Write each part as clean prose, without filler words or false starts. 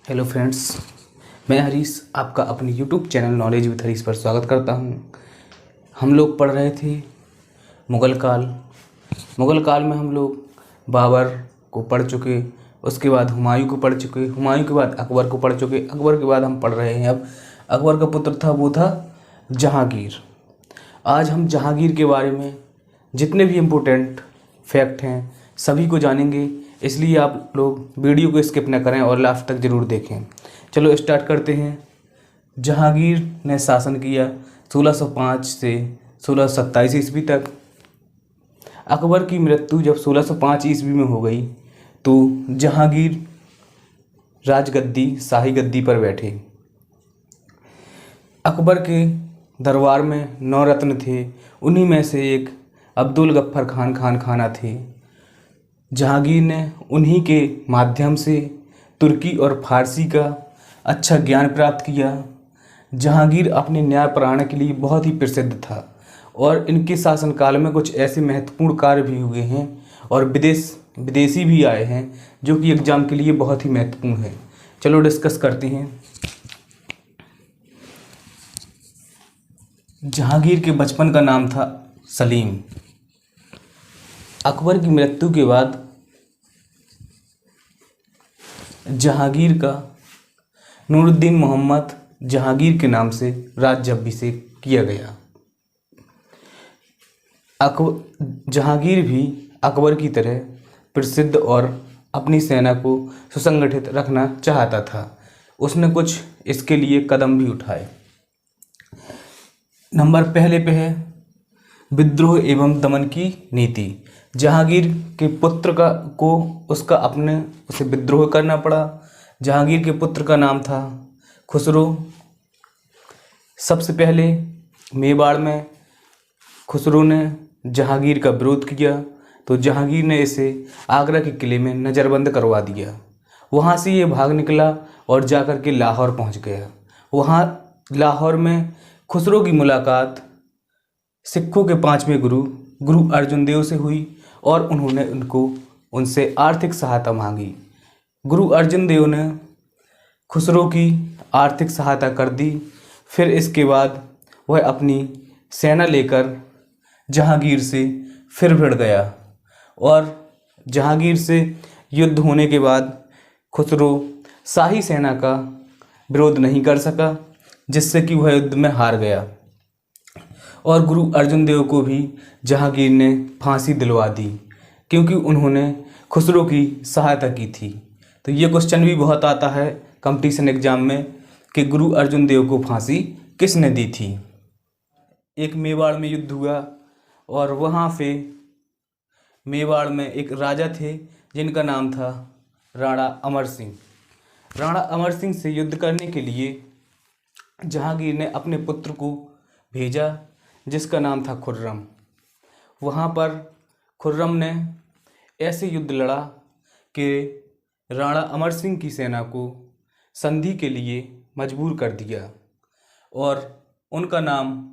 Hello friends, मैं हरीश आपका अपने YouTube channel knowledge with Harish पर स्वागत करता हूं। हम लोग पढ़ रहे थे मुग़ल काल। मुग़ल काल में हम लोग बाबर को पढ़ चुके, उसके बाद हुमायूं को पढ़ चुके, हुमायूं के बाद अकबर को पढ़ चुके, अकबर के बाद हम पढ़ रहे हैं अब अकबर का पुत्र था वो था जहांगीर। आज हम जहांगीर के बारे में जितने भी इम्पोर्टेंट फैक्ट हैं सभी को जानेंगे, इसलिए आप लोग वीडियो को स्किप न करें और लास्ट तक ज़रूर देखें। चलो स्टार्ट करते हैं। जहांगीर ने शासन किया 1605 से 1627 ईस्वी तक। अकबर की मृत्यु जब 1605 ईस्वी में हो गई तो जहांगीर राजगद्दी शाही गद्दी पर बैठे। अकबर के दरबार में 9 रत्न थे, उन्हीं में से एक अब्दुल गफ्फर खान खाना थे। जहांगीर ने उन्हीं के माध्यम से तुर्की और फारसी का अच्छा ज्ञान प्राप्त किया। जहांगीर अपने न्यायपरायण के लिए बहुत ही प्रसिद्ध था और इनके शासनकाल में कुछ ऐसे महत्वपूर्ण कार्य भी हुए हैं और विदेशी भी आए हैं जो कि एग्ज़ाम के लिए बहुत ही महत्वपूर्ण है। चलो डिस्कस करते हैं। जहांगीर के बचपन का नाम था सलीम। अकबर की मृत्यु के बाद जहांगीर का नूरुद्दीन मोहम्मद जहांगीर के नाम से राज्याभिषेक किया गया। जहांगीर भी अकबर की तरह प्रसिद्ध और अपनी सेना को सुसंगठित रखना चाहता था। उसने कुछ इसके लिए कदम भी उठाए। नंबर पहले पे है विद्रोह एवं दमन की नीति। जहांगीर के पुत्र उसे विद्रोह करना पड़ा। जहांगीर के पुत्र का नाम था खुसरो। सबसे पहले मेवाड़ में खुसरो ने जहांगीर का विरोध किया तो जहांगीर ने इसे आगरा के किले में नज़रबंद करवा दिया। वहाँ से ये भाग निकला और जाकर के लाहौर पहुँच गया। वहाँ लाहौर में खुसरो की मुलाकात सिखों के 5वें गुरु अर्जुन देव से हुई और उन्होंने उनसे आर्थिक सहायता मांगी। गुरु अर्जुन देव ने खुसरो की आर्थिक सहायता कर दी। फिर इसके बाद वह अपनी सेना लेकर जहांगीर से फिर भिड़ गया और जहांगीर से युद्ध होने के बाद खुसरो शाही सेना का विरोध नहीं कर सका, जिससे कि वह युद्ध में हार गया और गुरु अर्जुन देव को भी जहांगीर ने फांसी दिलवा दी क्योंकि उन्होंने खुसरो की सहायता की थी। तो ये क्वेश्चन भी बहुत आता है कंपटीशन एग्जाम में कि गुरु अर्जुन देव को फांसी किसने दी थी। एक मेवाड़ में युद्ध हुआ और वहाँ पे मेवाड़ में एक राजा थे जिनका नाम था राणा अमर सिंह। राणा अमर सिंह से युद्ध करने के लिए जहांगीर ने अपने पुत्र को भेजा जिसका नाम था खुर्रम। वहाँ पर खुर्रम ने ऐसे युद्ध लड़ा कि राणा अमर सिंह की सेना को संधि के लिए मजबूर कर दिया और उनका नाम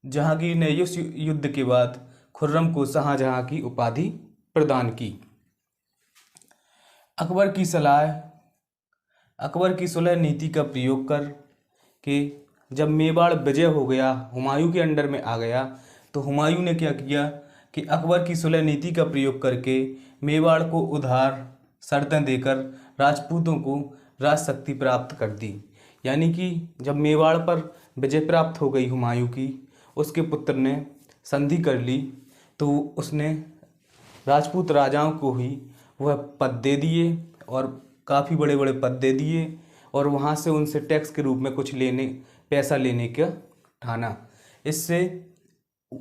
जहांगीर ने इस युद्ध के बाद खुर्रम को शाहजहां की उपाधि प्रदान की। अकबर की सुलह नीति का प्रयोग कर के जब मेवाड़ विजय हो गया, हुमायूं के अंडर में आ गया, तो हुमायूं ने क्या किया कि अकबर की सुलह नीति का प्रयोग करके मेवाड़ को उधार शर्तें देकर राजपूतों को राजशक्ति प्राप्त कर दी। यानी कि जब मेवाड़ पर विजय प्राप्त हो गई हुमायूं की, उसके पुत्र ने संधि कर ली तो उसने राजपूत राजाओं को ही वह पद दे दिए और काफ़ी बड़े बड़े पद दे दिए और वहाँ से उनसे टैक्स के रूप में कुछ पैसा लेने का ठाना। इससे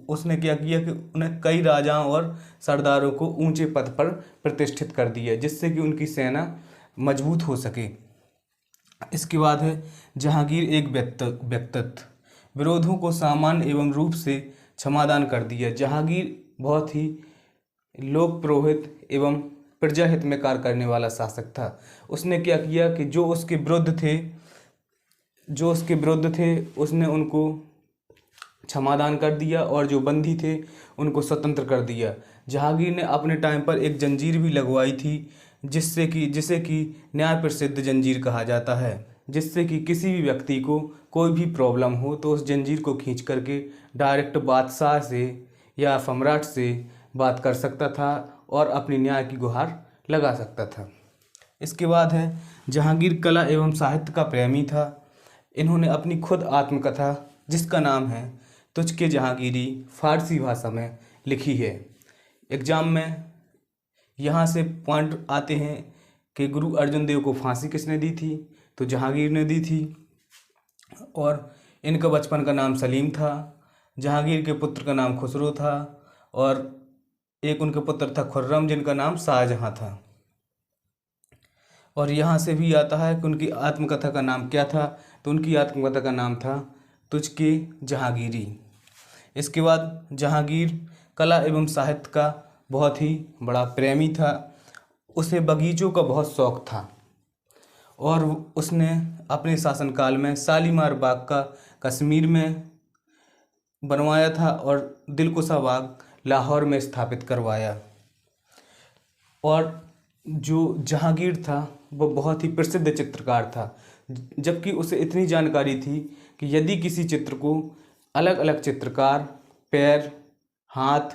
उसने क्या किया कि उन्हें कई राजाओं और सरदारों को ऊंचे पद पर प्रतिष्ठित कर दिया जिससे कि उनकी सेना मजबूत हो सके। इसके बाद है जहांगीर एक व्यक्तित्व। विरोधों को सामान्य एवं रूप से क्षमादान कर दिया। जहांगीर बहुत ही लोक पुरोहित एवं प्रजाहित में कार्य करने वाला शासक था। उसने क्या किया कि जो उसके विरुद्ध थे उसने उनको क्षमादान कर दिया और जो बंदी थे उनको स्वतंत्र कर दिया। जहांगीर ने अपने टाइम पर एक जंजीर भी लगवाई थी जिसे कि न्याय प्रसिद्ध जंजीर कहा जाता है, जिससे कि किसी भी व्यक्ति को कोई भी प्रॉब्लम हो तो उस जंजीर को खींच करके डायरेक्ट बादशाह से या सम्राट से बात कर सकता था और अपनी न्याय की गुहार लगा सकता था। इसके बाद है जहांगीर कला एवं साहित्य का प्रेमी था। इन्होंने अपनी खुद आत्मकथा जिसका नाम है तुझके जहांगीरी फारसी भाषा में लिखी है। एग्जाम में यहाँ से पॉइंट आते हैं कि गुरु अर्जुन देव को फांसी किसने दी थी, तो जहांगीर ने दी थी। और इनका बचपन का नाम सलीम था। जहांगीर के पुत्र का नाम खुसरो था और एक उनके पुत्र था खुर्रम जिनका नाम शाहजहां था। और यहाँ से भी आता है कि उनकी आत्मकथा का नाम क्या था, तो उनकी आत्मकथा का नाम था तुझके जहांगीरी। इसके बाद जहांगीर कला एवं साहित्य का बहुत ही बड़ा प्रेमी था। उसे बगीचों का बहुत शौक था और उसने अपने शासनकाल में शालीमार बाग का कश्मीर में बनवाया था और दिलकुशा बाग लाहौर में स्थापित करवाया। और जो जहांगीर था वो बहुत ही प्रसिद्ध चित्रकार था, जबकि उसे इतनी जानकारी थी कि यदि किसी चित्र को अलग अलग चित्रकार पैर, हाथ,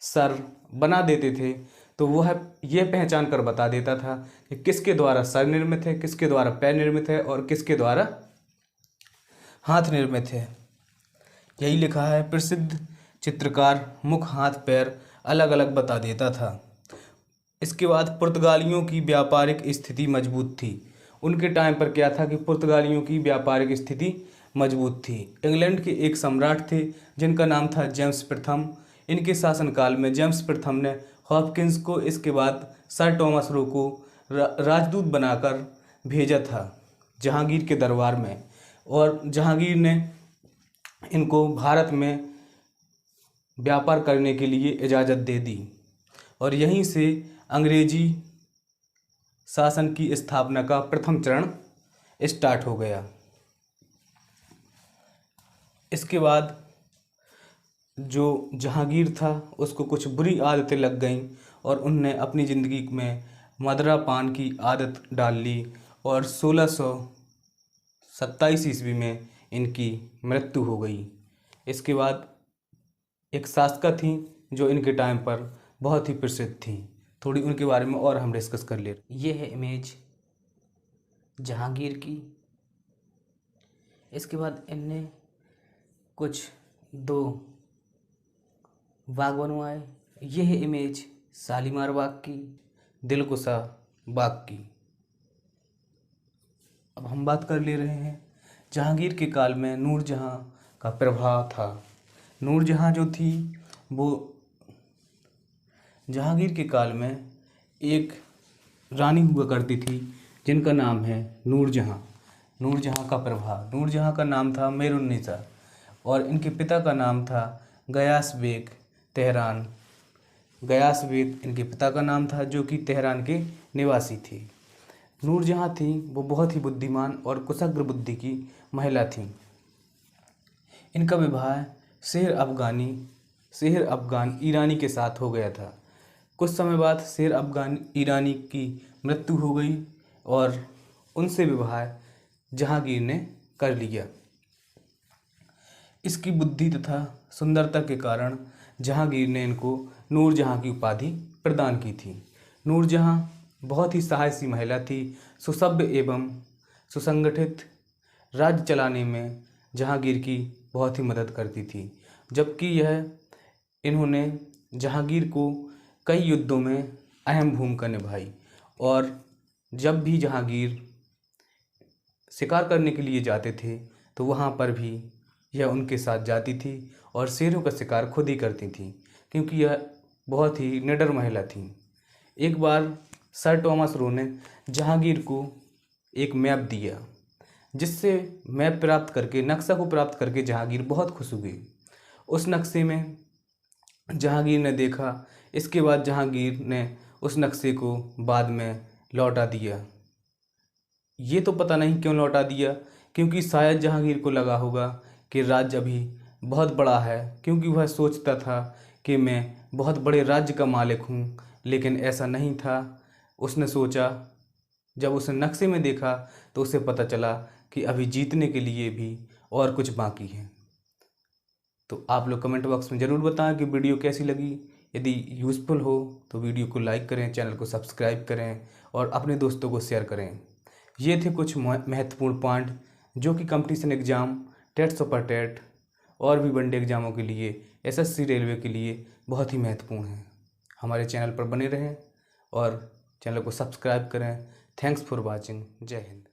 सर बना देते थे तो वह यह पहचान कर बता देता था कि किसके द्वारा सर निर्मित है, किसके द्वारा पैर निर्मित है और किसके द्वारा हाथ निर्मित है। यही लिखा है, प्रसिद्ध चित्रकार मुख, हाथ, पैर अलग अलग बता देता था। इसके बाद पुर्तगालियों की व्यापारिक स्थिति मजबूत थी। उनके टाइम पर क्या था कि पुर्तगालियों की व्यापारिक स्थिति मजबूत थी। इंग्लैंड के एक सम्राट थे जिनका नाम था जेम्स प्रथम। इनके शासनकाल में जेम्स प्रथम ने हॉपकिंस को, इसके बाद सर टॉमस रो को राजदूत बनाकर भेजा था जहांगीर के दरबार में। और जहांगीर ने इनको भारत में व्यापार करने के लिए इजाज़त दे दी और यहीं से अंग्रेजी शासन की स्थापना का प्रथम चरण स्टार्ट हो गया। इसके बाद जो जहांगीर था उसको कुछ बुरी आदतें लग गईं और उनने अपनी ज़िंदगी में मदरा पान की आदत डाल ली और 1627 ईस्वी में इनकी मृत्यु हो गई। इसके बाद एक शासका थी जो इनके टाइम पर बहुत ही प्रसिद्ध थी। थोड़ी उनके बारे में और हम डिस्कस कर ले। ये है इमेज जहांगीर की। इसके बाद इनने कुछ 2 बाग बनवाए। ये है इमेज शालीमार बाग की, दिलकुशा बाग की। अब हम बात कर ले रहे हैं जहांगीर के काल में नूरजहां का प्रभाव था। नूरजहां जो थी वो जहांगीर के काल में एक रानी हुआ करती थी जिनका नाम है नूरजहां। नूरजहां का प्रभाव, नूरजहां का नाम था मेरुन्निसा और इनके पिता का नाम था Ghiyas bag Tehran. Ghiyas bag इनके पिता का नाम था जो कि तेहरान के निवासी थी। नूरजहां थी वो बहुत ही बुद्धिमान और कुशग्र बुद्धि की महिला थी। इनका विवाह शेर अफगान ईरानी के साथ हो गया था। कुछ समय बाद शेर अफगान ईरानी की मृत्यु हो गई और उनसे विवाह जहांगीर ने कर लिया। इसकी बुद्धि तथा सुंदरता के कारण जहांगीर ने इनको नूरजहां की उपाधि प्रदान की थी। नूरजहां बहुत ही साहसी महिला थी। सुसभ्य एवं सुसंगठित राज्य चलाने में जहांगीर की बहुत ही मदद करती थी, जबकि इन्होंने जहांगीर को कई युद्धों में अहम भूमिका निभाई। और जब भी जहांगीर शिकार करने के लिए जाते थे तो वहाँ पर भी यह उनके साथ जाती थी और शेरों का शिकार खुद ही करती थी, क्योंकि यह बहुत ही निडर महिला थी। एक बार सर टॉमस रो ने जहांगीर को एक मैप दिया, जिससे मैप प्राप्त करके, नक्शा को प्राप्त करके जहांगीर बहुत खुश हुई। उस नक्शे में जहांगीर ने देखा। इसके बाद जहांगीर ने उस नक्शे को बाद में लौटा दिया। ये तो पता नहीं क्यों लौटा दिया, क्योंकि शायद जहांगीर को लगा होगा कि राज्य अभी बहुत बड़ा है, क्योंकि वह सोचता था कि मैं बहुत बड़े राज्य का मालिक हूँ, लेकिन ऐसा नहीं था। उसने सोचा, जब उसने नक्शे में देखा तो उसे पता चला कि अभी जीतने के लिए भी और कुछ बाकी है। तो आप लोग कमेंट बॉक्स में ज़रूर बताएं कि वीडियो कैसी लगी। यदि यूज़फुल हो तो वीडियो को लाइक करें, चैनल को सब्सक्राइब करें और अपने दोस्तों को शेयर करें। ये थे कुछ महत्वपूर्ण पॉइंट जो कि competition exam, TET super TET और भी वनडे एग्ज़ामों के लिए, एसएससी रेलवे के लिए बहुत ही महत्वपूर्ण हैं। हमारे चैनल पर बने रहें और चैनल को सब्सक्राइब करें। Thanks for watching. जय हिंद।